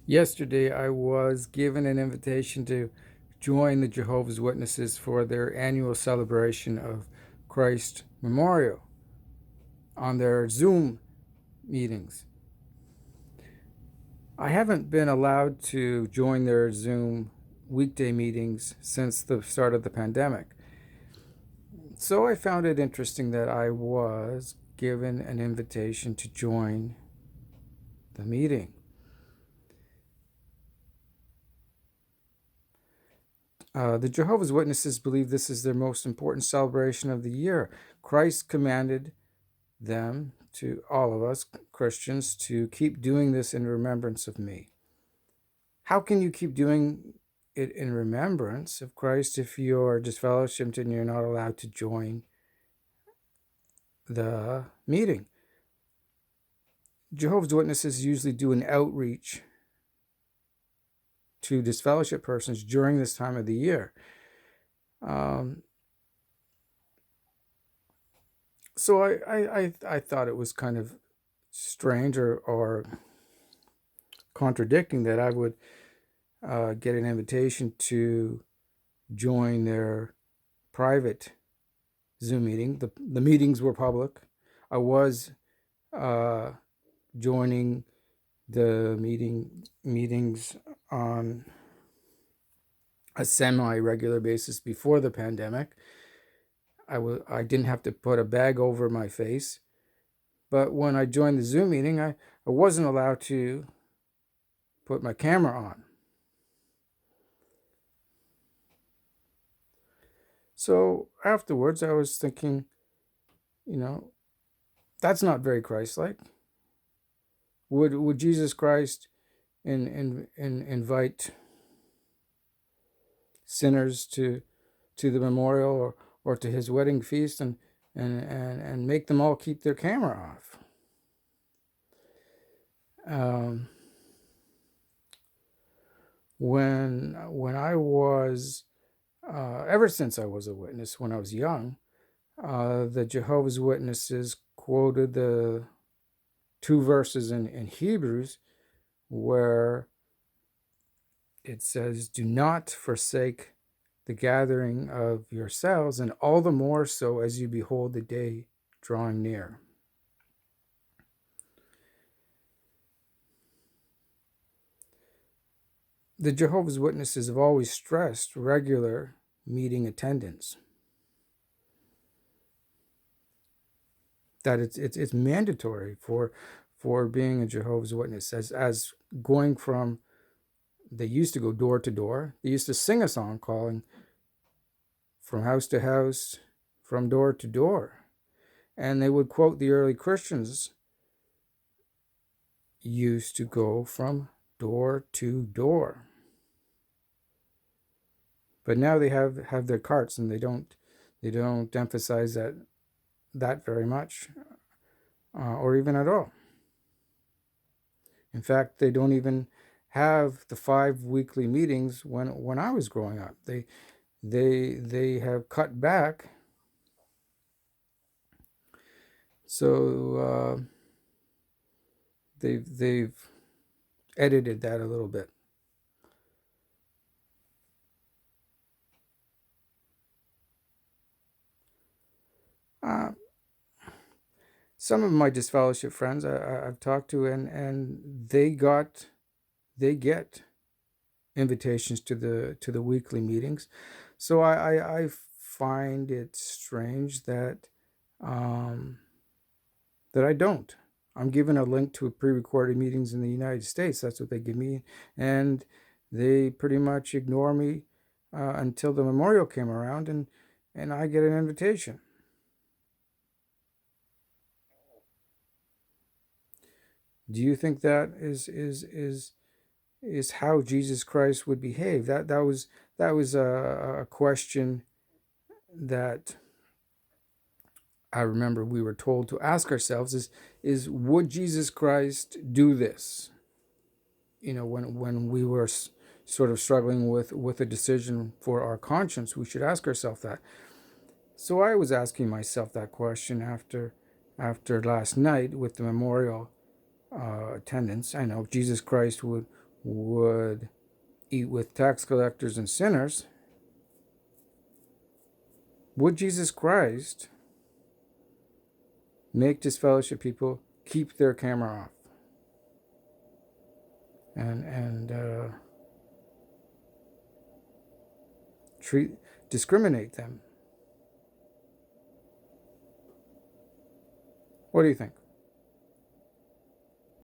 Yesterday, I was given an invitation to join the Jehovah's Witnesses for their annual celebration of Christ Memorial on their Zoom meetings. I haven't been allowed to join their Zoom weekday meetings since the start of the pandemic. So I found it interesting that I was given an invitation to join the meeting. The Jehovah's Witnesses believe this is their most important celebration of the year. Christ commanded them, to all of us Christians, to keep doing this in remembrance of me. How can you keep doing it in remembrance of Christ if you're disfellowshipped and you're not allowed to join the meeting? Jehovah's Witnesses usually do an outreach to disfellowship persons during this time of the year. So I thought it was kind of strange or contradicting that I would get an invitation to join their private Zoom meeting. The meetings were public. I was joining the meetings on a semi-regular basis before the pandemic. I didn't have to put a bag over my face. But when I joined the Zoom meeting, I wasn't allowed to put my camera on. So afterwards, I was thinking, that's not very Christ-like. Would Jesus Christ invite sinners to the memorial or to his wedding feast and make them all keep their camera off? When I was ever since I was a witness, when I was young, the Jehovah's Witnesses quoted the two verses in Hebrews where it says, "Do not forsake the gathering of yourselves, and all the more so as you behold the day drawing near." The Jehovah's Witnesses have always stressed regular meeting attendance. That it's mandatory for being a Jehovah's Witness, as going from, they used to go door to door. They used to sing a song calling from house to house, from door to door. And they would quote the early Christians used to go from door to door. But now they have their carts, and they don't emphasize that very much, or even at all. In fact, they don't even have the 5 weekly meetings when I was growing up. They have cut back. So they've edited that a little bit. Some of my disfellowship friends I've talked to, and they get invitations to the weekly meetings. So I find it strange that that I don't. I'm given a link to pre-recorded meetings in the United States. That's what they give me, and they pretty much ignore me until the memorial came around, and I get an invitation. Do you think that is how Jesus Christ would behave? That was a question that I remember we were told to ask ourselves: is would Jesus Christ do this? When we were sort of struggling with a decision for our conscience, we should ask ourselves that. So I was asking myself that question after last night with the memorial attendance. I know Jesus Christ would eat with tax collectors and sinners, would Jesus Christ make disfellowship people keep their camera off and discriminate them? What do you think?